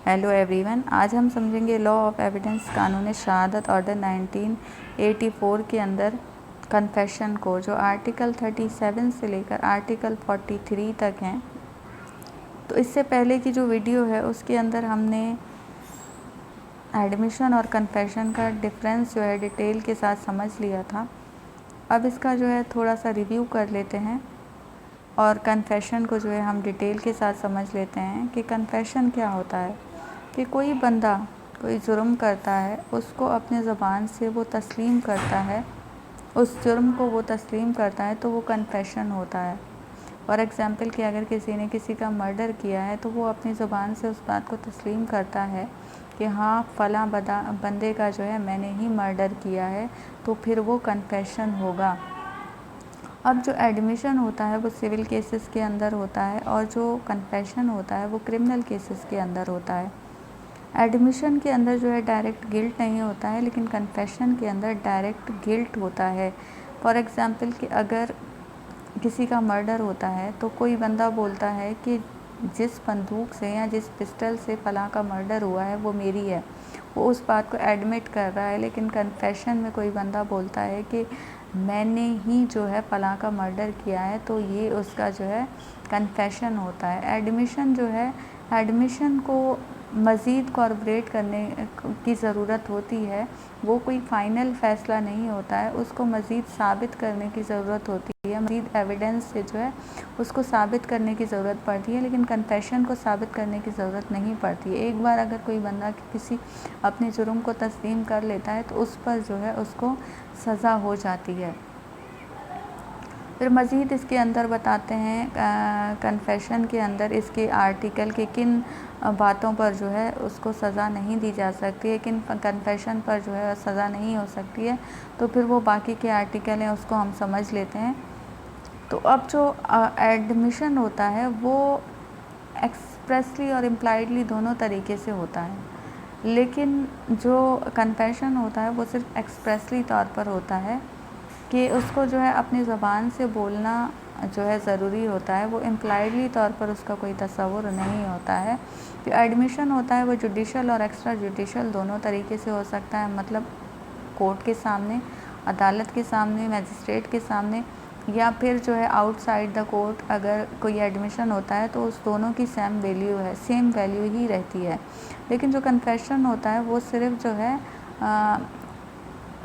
Hello everyone, आज हम समझेंगे लॉ ऑफ एविडेंस कानून शहादत ऑर्डर 1984 के अंदर कन्फेशन को, जो आर्टिकल 37 से लेकर आर्टिकल 43 तक हैं। तो इससे पहले की जो वीडियो है उसके अंदर हमने एडमिशन और कन्फेशन का डिफरेंस जो है डिटेल के साथ समझ लिया था। अब इसका जो है थोड़ा सा रिव्यू कर लेते हैं और कन्फेशन को जो है हम डिटेल के साथ समझ लेते हैं कि कन्फेशन क्या होता है। कि कोई बंदा कोई जुर्म करता है, उसको अपने ज़बान से वो तस्लीम करता है, उस जुर्म को वो तस्लीम करता है तो वो कन्फेशन होता है। फॉर एग्ज़ाम्पल कि अगर किसी ने किसी का मर्डर किया है तो वो अपनी ज़बान से उस बात को तस्लीम करता है कि हाँ फ़लाँ बंदे का जो है मैंने ही मर्डर किया है, तो फिर वो कन्फेशन होगा। अब जो एडमिशन होता है वो सिविल केसेस के अंदर होता है और जो कन्फेशन होता है वो क्रिमिनल केसेस के अंदर होता है। एडमिशन के अंदर जो है डायरेक्ट गिल्ट नहीं होता है, लेकिन कन्फेशन के अंदर डायरेक्ट गिल्ट होता है। फॉर एग्ज़ाम्पल कि अगर किसी का मर्डर होता है तो कोई बंदा बोलता है कि जिस बंदूक से या जिस पिस्टल से फ़लाँ का मर्डर हुआ है वो मेरी है, वो उस बात को एडमिट कर रहा है। लेकिन कन्फेशन में कोई बंदा बोलता है कि मैंने ही जो है फ़लाँ का मर्डर किया है, तो ये उसका जो है कन्फेशन होता है। एडमिशन जो है, एडमिशन को मज़ीद कॉर्पोरेट करने की ज़रूरत होती है। वो कोई फ़ाइनल फ़ैसला नहीं होता है, उसको मज़ीद साबित करने की ज़रूरत होती है, मज़ीद एविडेंस से जो है उसको साबित करने की ज़रूरत पड़ती है। लेकिन कन्फेशन को साबित करने की ज़रूरत नहीं पड़ती है। एक बार अगर कोई बंदा किसी अपने जुर्म को तस्लीम कर लेता है तो उस पर जो है उसको सज़ा हो जाती है। फिर मज़ीद इसके अंदर बताते हैं कन्फेशन के अंदर इसके आर्टिकल के किन बातों पर जो है उसको सज़ा नहीं दी जा सकती है, किन कन्फेशन पर जो है सज़ा नहीं हो सकती है। तो फिर वो बाकी के आर्टिकल हैं उसको हम समझ लेते हैं। तो अब जो एडमिशन होता है वो एक्सप्रेसली और इम्प्लाइडली दोनों तरीके से होता है, लेकिन जो कन्फेशन होता है वो सिर्फ एक्सप्रेसली तौर पर होता है कि उसको जो है अपनी ज़बान से बोलना जो है ज़रूरी होता है। वो इम्प्लाइडली तौर पर उसका कोई तसव्वुर नहीं होता है। जो एडमिशन होता है वो जुडिशल और एक्स्ट्रा जुडिशल दोनों तरीके से हो सकता है, मतलब कोर्ट के सामने, अदालत के सामने, मजिस्ट्रेट के सामने, या फिर जो है आउटसाइड द कोर्ट अगर कोई एडमिशन होता है तो उस दोनों की सेम वैल्यू ही रहती है। लेकिन जो कन्फेशन होता है वो सिर्फ जो है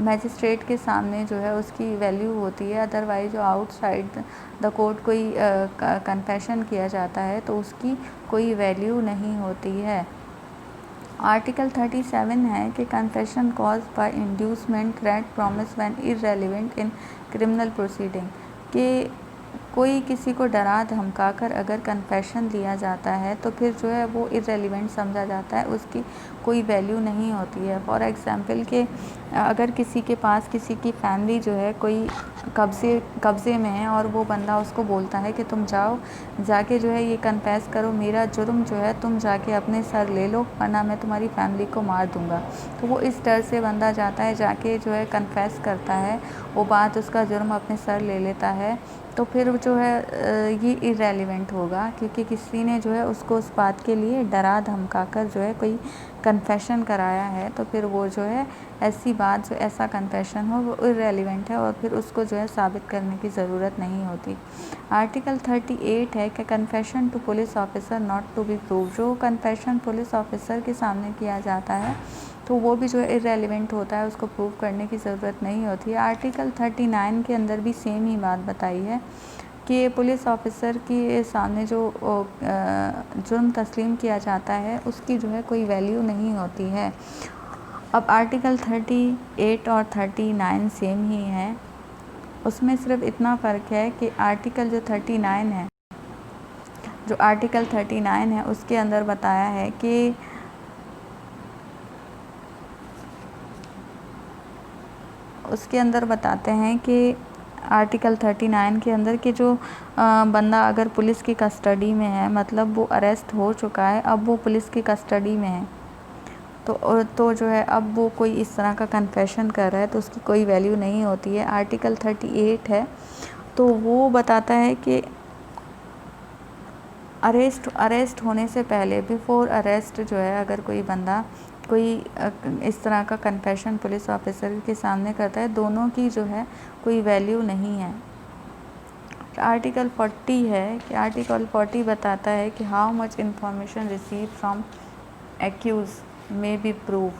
मैजिस्ट्रेट के सामने जो है उसकी वैल्यू होती है। अदरवाइज़ जो आउटसाइड द कोर्ट कोई कन्फेशन किया जाता है तो उसकी कोई वैल्यू नहीं होती है। आर्टिकल 37 है कि confession cause by inducement, threat, promise when irrelevant in criminal proceeding, कि कोई किसी को डरा धमका कर अगर कन्फेशन दिया जाता है तो फिर जो है वो इररेलेवेंट समझा जाता है, उसकी कोई वैल्यू नहीं होती है। फॉर एग्ज़ाम्पल कि अगर किसी के पास किसी की फैमिली जो है कोई कब्ज़े में है और वो बंदा उसको बोलता है कि तुम जाओ जाके जो है ये कन्फेस करो, मेरा जुर्म जो है तुम जाके अपने सर ले लो वरना मैं तुम्हारी फैमिली को मार दूँगा। तो वो इस डर से बंदा जाता है, जाके जो है कन्फेस करता है, वो बात उसका जुर्म अपने सर ले लेता है। तो फिर जो है ये इररेलेवेंट होगा, क्योंकि किसी ने जो है उसको उस बात के लिए डरा धमका कर जो है कोई कन्फेशन कराया है, तो फिर वो जो है ऐसी बात जो ऐसा कन्फेशन हो वो इररेलेवेंट है और फिर उसको जो है साबित करने की ज़रूरत नहीं होती। आर्टिकल 38 है कि confession to police officer not to be prove, जो कन्फेशन पुलिस ऑफिसर के सामने किया जाता है तो वो भी जो है इररेलेवेंट होता है, उसको प्रूव करने की ज़रूरत नहीं होती है। आर्टिकल 39 के अंदर भी सेम ही बात बताई है कि पुलिस ऑफिसर के सामने जो जुर्म तस्लीम किया जाता है उसकी जो है कोई वैल्यू नहीं होती है। अब आर्टिकल 38 और 39 सेम ही है, उसमें सिर्फ इतना फ़र्क है कि आर्टिकल जो 39 है उसके अंदर बताया है कि उसके अंदर बताते हैं कि आर्टिकल 39 के अंदर कि जो बंदा अगर पुलिस की कस्टडी में है, मतलब वो अरेस्ट हो चुका है, अब वो पुलिस की कस्टडी में है, तो जो है अब वो कोई इस तरह का कन्फेशन कर रहा है तो उसकी कोई वैल्यू नहीं होती है। आर्टिकल 38 है तो वो बताता है कि अरेस्ट होने से पहले, बिफोर अरेस्ट जो है, अगर कोई बंदा कोई इस तरह का कन्फेशन पुलिस ऑफिसर के सामने करता है, दोनों की जो है कोई वैल्यू नहीं है। आर्टिकल 40 है कि आर्टिकल 40 बताता है कि how much information receive from accuse may be prove,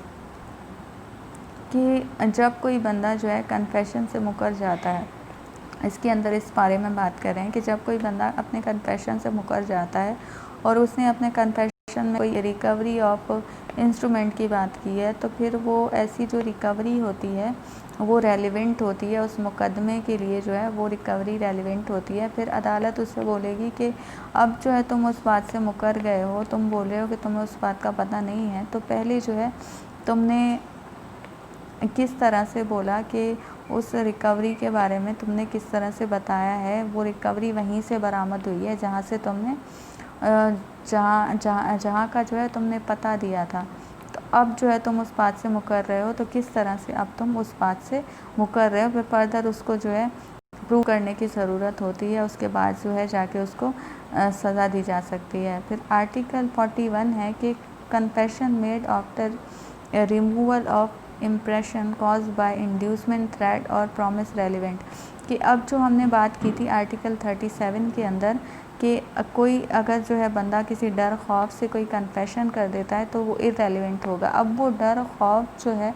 कि जब कोई बंदा जो है कन्फेशन से मुकर जाता है, इसके अंदर इस बारे में बात कर रहे हैं कि जब कोई बंदा अपने कन्फेशन से मुकर जाता है और उसने अपने कन्फेशन में कोई रिकवरी ऑफ इंस्ट्रूमेंट की बात की है, तो फिर वो ऐसी जो रिकवरी होती है वो रेलिवेंट होती है उस मुकदमे के लिए, जो है वो रिकवरी रेलिवेंट होती है। फिर अदालत उससे बोलेगी कि अब जो है तुम उस बात से मुकर गए हो, तुम बोल रहे हो कि तुम्हें उस बात का पता नहीं है, तो पहले जो है तुमने किस तरह से बोला कि उस रिकवरी के बारे में तुमने किस तरह से बताया है, वो रिकवरी वहीं से बरामद हुई है जहाँ से तुमने जहाँ का जो है तुमने पता दिया था। तो अब जो है तुम उस बात से मुकर रहे हो, तो किस तरह से अब तुम उस बात से मुकर रहे हो, फिर फर्दर उसको जो है प्रूव करने की ज़रूरत होती है, उसके बाद जो है जाके उसको सज़ा दी जा सकती है। फिर आर्टिकल 41 है कि confession made after removal of impression cause by inducement, threat और प्रॉमिस रेलिवेंट, कि अब जो हमने बात की थी आर्टिकल 37 के अंदर कि कोई अगर जो है बंदा किसी डर खौफ से कोई कन्फेशन कर देता है तो वो इररेलेवेंट होगा। अब वो डर खौफ जो है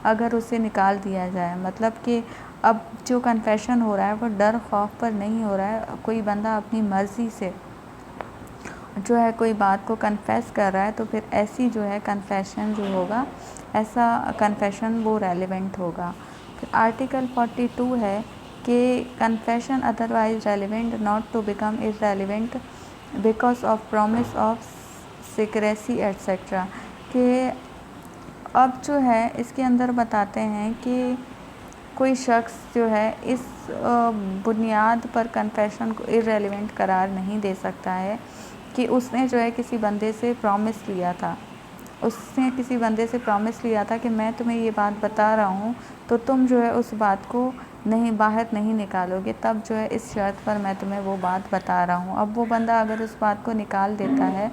अगर उसे निकाल दिया जाए, मतलब कि अब जो कन्फेशन हो रहा है वो डर खौफ पर नहीं हो रहा है, कोई बंदा अपनी मर्ज़ी से जो है कोई बात को कन्फेस कर रहा है, तो फिर ऐसी जो है कन्फेशन जो होगा, ऐसा कन्फेशन वो रेलिवेंट होगा। फिर आर्टिकल 42 है कि confession otherwise relevant not to become irrelevant because of promise of secrecy etcetera, कि अब जो है इसके अंदर बताते हैं कि कोई शख्स जो है इस बुनियाद पर कन्फेशन को इररेलेवेंट करार नहीं दे सकता है कि उसने जो है किसी बंदे से प्रॉमिस लिया था, उसने किसी बंदे से प्रॉमिस लिया था कि मैं तुम्हें ये बात बता रहा हूँ तो तुम जो है उस बात को बाहर नहीं निकालोगे, तब जो है इस शर्त पर मैं तुम्हें वो बात बता रहा हूँ। अब वो बंदा अगर उस बात को निकाल देता है,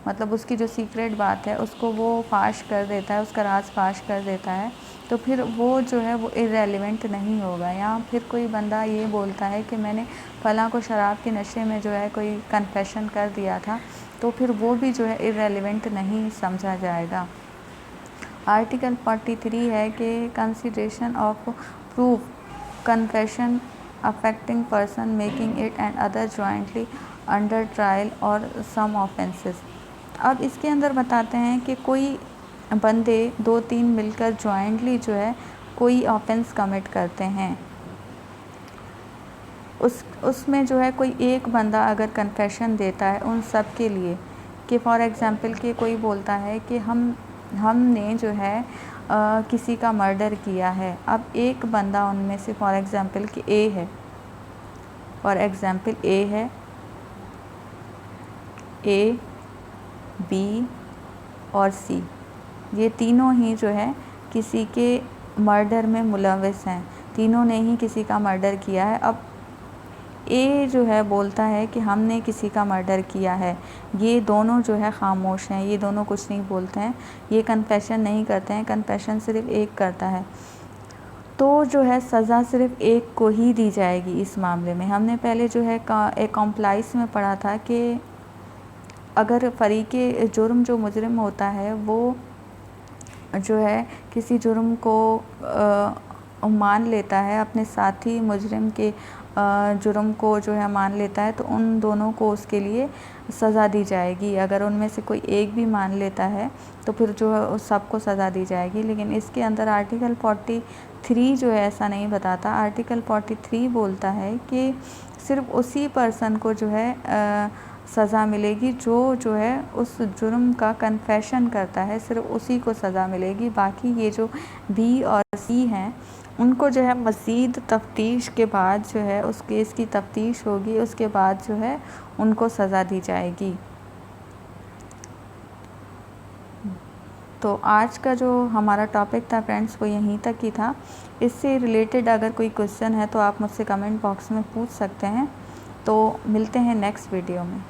मतलब उसकी जो सीक्रेट बात है उसको वो फाश कर देता है, उसका राज फाश कर देता है, तो फिर वो जो है वो इररेलेवेंट नहीं होगा। या फिर कोई बंदा ये बोलता है कि मैंने फ़लाँ को शराब के नशे में जो है कोई कन्फेशन कर दिया था, तो फिर वो भी जो है इररेलेवेंट नहीं समझा जाएगा। आर्टिकल 43 है कि consideration of proof confession affecting person making it and other jointly under trial और सम ऑफेंसेस। अब इसके अंदर बताते हैं कि कोई बंदे 2-3 मिलकर जॉइंटली जो है कोई ऑफेंस कमिट करते हैं, उसमें जो है कोई एक बंदा अगर कन्फेशन देता है उन सब के लिए, कि फॉर एग्ज़ाम्पल कि कोई बोलता है कि हमने जो है किसी का मर्डर किया है। अब एक बंदा उनमें से फॉर एग्ज़ाम्पल कि ए है, फॉर एग्ज़ाम्पल ए है, ए, बी और सी, ये तीनों ही जो है किसी के मर्डर में मुलविस हैं, तीनों ने ही किसी का मर्डर किया है। अब ए जो है बोलता है कि हमने किसी का मर्डर किया है, ये दोनों जो है खामोश हैं, ये दोनों कुछ नहीं बोलते हैं, ये कन्फेशन नहीं करते हैं, कन्फेशन सिर्फ एक करता है, तो जो है सज़ा सिर्फ एक को ही दी जाएगी इस मामले में। हमने पहले जो है एक कॉम्प्लाइस में पढ़ा था कि अगर फरीक़े जुर्म जो मुजरिम होता है वो जो है किसी जुर्म को मान लेता है, अपने साथी मुजरिम के जुर्म को जो है मान लेता है, तो उन दोनों को उसके लिए सज़ा दी जाएगी। अगर उनमें से कोई एक भी मान लेता है तो फिर जो है उस सबको सज़ा दी जाएगी। लेकिन इसके अंदर आर्टिकल 43 जो है ऐसा नहीं बताता। आर्टिकल 43 बोलता है कि सिर्फ उसी पर्सन को जो है सज़ा मिलेगी जो है उस जुर्म का कन्फेशन करता है, सिर्फ उसी को सज़ा मिलेगी। बाकी ये जो बी और सी हैं उनको जो है मज़ीद तफ्तीश के बाद जो है उस केस की तफ्तीश होगी, उसके बाद जो है उनको सज़ा दी जाएगी। तो आज का जो हमारा टॉपिक था फ्रेंड्स वो यहीं तक ही था। इससे रिलेटेड अगर कोई क्वेश्चन है तो आप मुझसे कमेंट बॉक्स में पूछ सकते हैं। तो मिलते हैं नेक्स्ट वीडियो में।